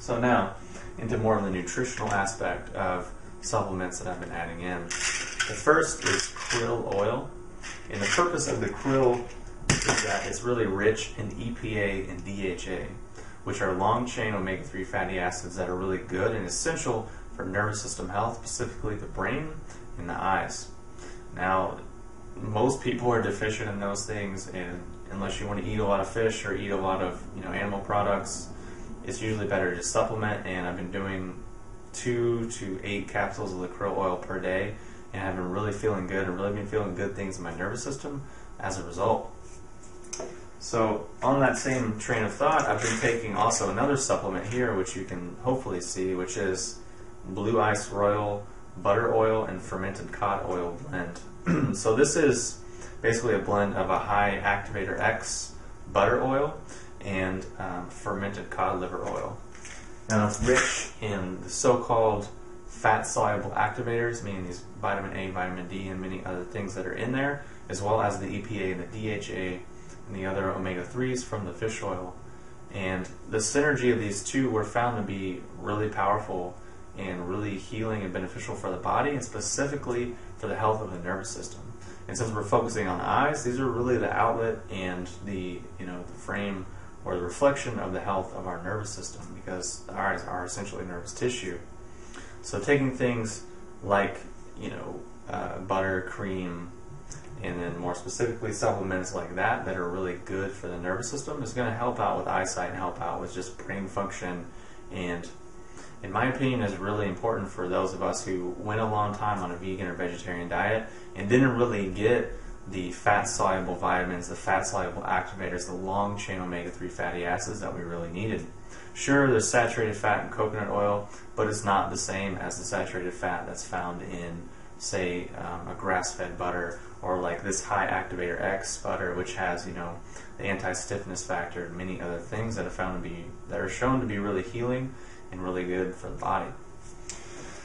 So now, into more of the nutritional aspect of supplements that I've been adding in. The first is krill oil, and the purpose of the krill is that it's really rich in EPA and DHA, which are long-chain omega-3 fatty acids that are really good and essential for nervous system health, specifically the brain and the eyes. Now, most people are deficient in those things, and unless you want to eat a lot of fish or eat a lot of animal products, it's usually better to supplement. And I've been doing 2 to 8 capsules of the krill oil per day, and I've been really feeling good and really been feeling good things in my nervous system as a result. So on that same train of thought, I've been taking also another supplement here, which you can hopefully see, which is Blue Ice Royal Butter Oil and Fermented Cod Oil blend. So this is basically a blend of a high activator X butter oil and fermented cod liver oil. Now it's rich in the so-called fat-soluble activators, meaning these vitamin A, vitamin D, and many other things that are in there, as well as the EPA and the DHA and the other omega-3s from the fish oil. And the synergy of these two were found to be really powerful and really healing and beneficial for the body, and specifically for the health of the nervous system. And since we're focusing on the eyes, these are really the outlet and the the frame or the reflection of the health of our nervous system, because the eyes are essentially nervous tissue. So taking things like butter, cream, and then more specifically supplements like that are really good for the nervous system is going to help out with eyesight and help out with just brain function, and in my opinion is really important for those of us who went a long time on a vegan or vegetarian diet and didn't really get the fat-soluble vitamins, the fat-soluble activators, the long-chain omega-3 fatty acids that we really needed. Sure, there's saturated fat in coconut oil, but it's not the same as the saturated fat that's found in, say, a grass-fed butter, or like this high activator X butter, which has the anti-stiffness factor and many other things that are shown to be really healing and really good for the body.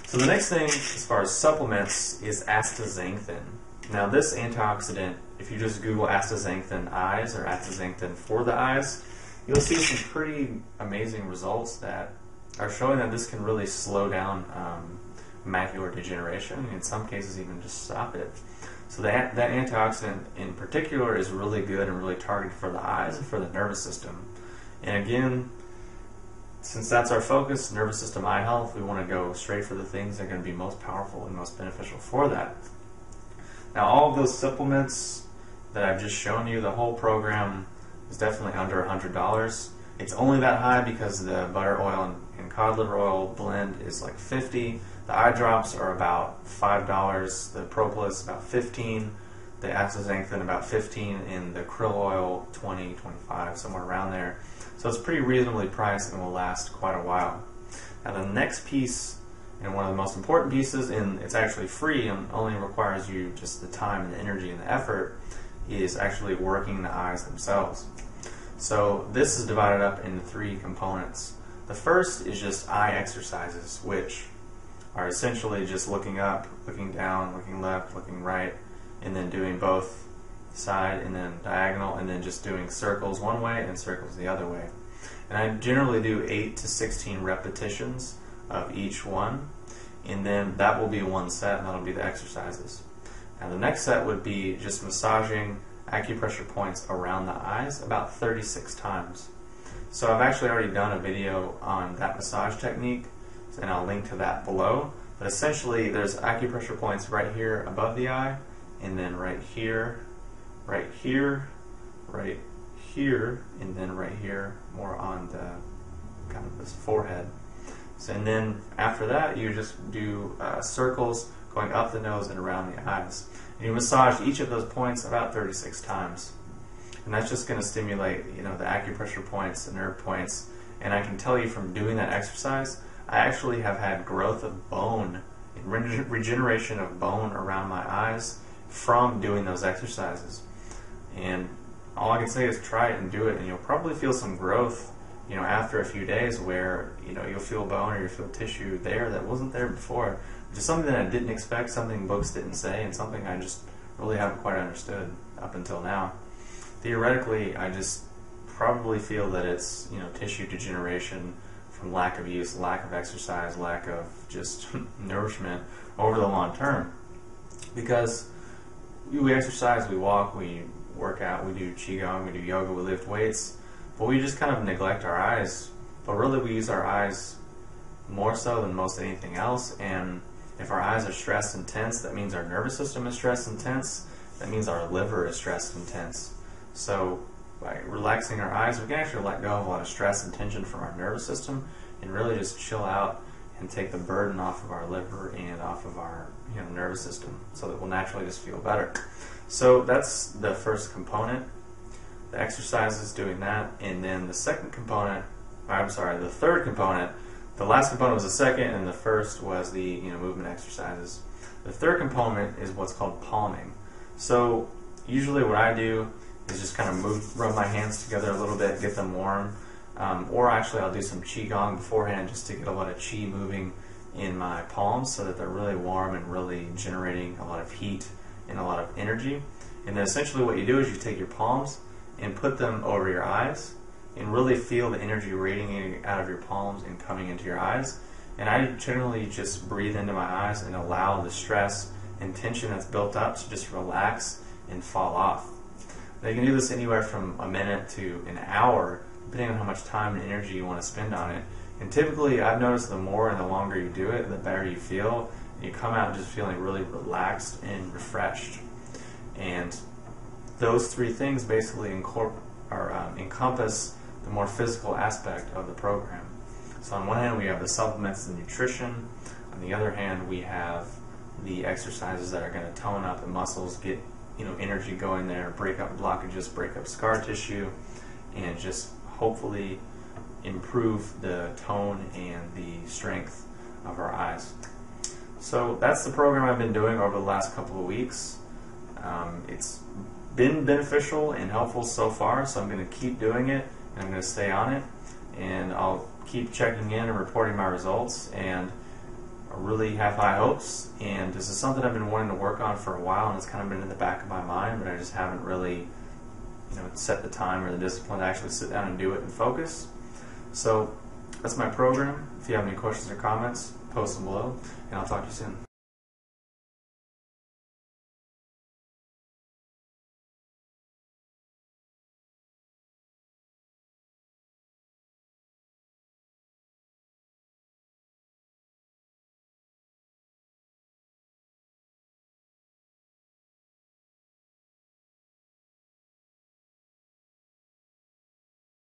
So the next thing, as far as supplements, is astaxanthin. Now this antioxidant, if you just Google astaxanthin eyes or astaxanthin for the eyes, you'll see some pretty amazing results that are showing that this can really slow down macular degeneration, and in some cases even just stop it. So that antioxidant in particular is really good and really targeted for the eyes and for the nervous system. And again, since that's our focus, nervous system, eye health, we want to go straight for the things that are going to be most powerful and most beneficial for that. Now all of those supplements that I've just shown you, the whole program is definitely under $100. It's only that high because the butter oil and cod liver oil blend is like $50. The eye drops are about $5. The propolis about $15. The astaxanthin about $15, and the krill oil $20, $25, somewhere around there. So it's pretty reasonably priced and will last quite a while. Now the next piece, and one of the most important pieces, and it's actually free and only requires you just the time and the energy and the effort, is actually working the eyes themselves. So this is divided up into 3 components. The first is just eye exercises, which are essentially just looking up, looking down, looking left, looking right, and then doing both side and then diagonal, and then just doing circles one way and circles the other way. And I generally do 8 to 16 repetitions of each one, and then that will be one set, and that'll be the exercises. Now the next set would be just massaging acupressure points around the eyes about 36 times. So I've actually already done a video on that massage technique, and I'll link to that below. But essentially there's acupressure points right here above the eye, and then right here, right here, right here, and then right here, more on the kind of this forehead. So, and then after that you just do circles going up the nose and around the eyes. And you massage each of those points about 36 times. And that's just going to stimulate the acupressure points, the nerve points. And I can tell you from doing that exercise, I actually have had growth of bone and regeneration of bone around my eyes from doing those exercises. And all I can say is try it and do it, and you'll probably feel some growth after a few days, where you'll feel bone or you'll feel tissue there that wasn't there before, which is something that I didn't expect, something books didn't say, and something I just really haven't quite understood up until now. Theoretically, I just probably feel that it's tissue degeneration from lack of use, lack of exercise, lack of just nourishment over the long term. Because we exercise, we walk, we work out, we do qigong, we do yoga, we lift weights, but we just kind of neglect our eyes. But really we use our eyes more so than most anything else, and if our eyes are stressed and tense, that means our nervous system is stressed and tense, that means our liver is stressed and tense. So by relaxing our eyes, we can actually let go of a lot of stress and tension from our nervous system and really just chill out and take the burden off of our liver and off of our nervous system, so that we'll naturally just feel better. So that's the first component. The exercise is doing that, and then the second component, the third component, the last component was the second, and the first was the movement exercises. The third component is what's called palming. So usually what I do is just kind of rub my hands together a little bit, get them warm, or actually I'll do some qigong beforehand just to get a lot of qi moving in my palms so that they're really warm and really generating a lot of heat and a lot of energy. And then essentially what you do is you take your palms and put them over your eyes and really feel the energy radiating out of your palms and coming into your eyes. And I generally just breathe into my eyes and allow the stress and tension that's built up to just relax and fall off. Now you can do this anywhere from a minute to an hour, depending on how much time and energy you want to spend on it. And typically I've noticed the more and the longer you do it, the better you feel. You come out just feeling really relaxed and refreshed. And those three things basically encompass the more physical aspect of the program. So on one hand we have the supplements and nutrition. On the other hand we have the exercises that are going to tone up the muscles, get energy going there, break up blockages, break up scar tissue, and just hopefully improve the tone and the strength of our eyes. So that's the program I've been doing over the last couple of weeks. It's been beneficial and helpful so far, so I'm going to keep doing it, and I'm going to stay on it, and I'll keep checking in and reporting my results, and I really have high hopes. And this is something I've been wanting to work on for a while, and it's kind of been in the back of my mind, but I just haven't really set the time or the discipline to actually sit down and do it and focus. So that's my program. If you have any questions or comments, post them below, and I'll talk to you soon.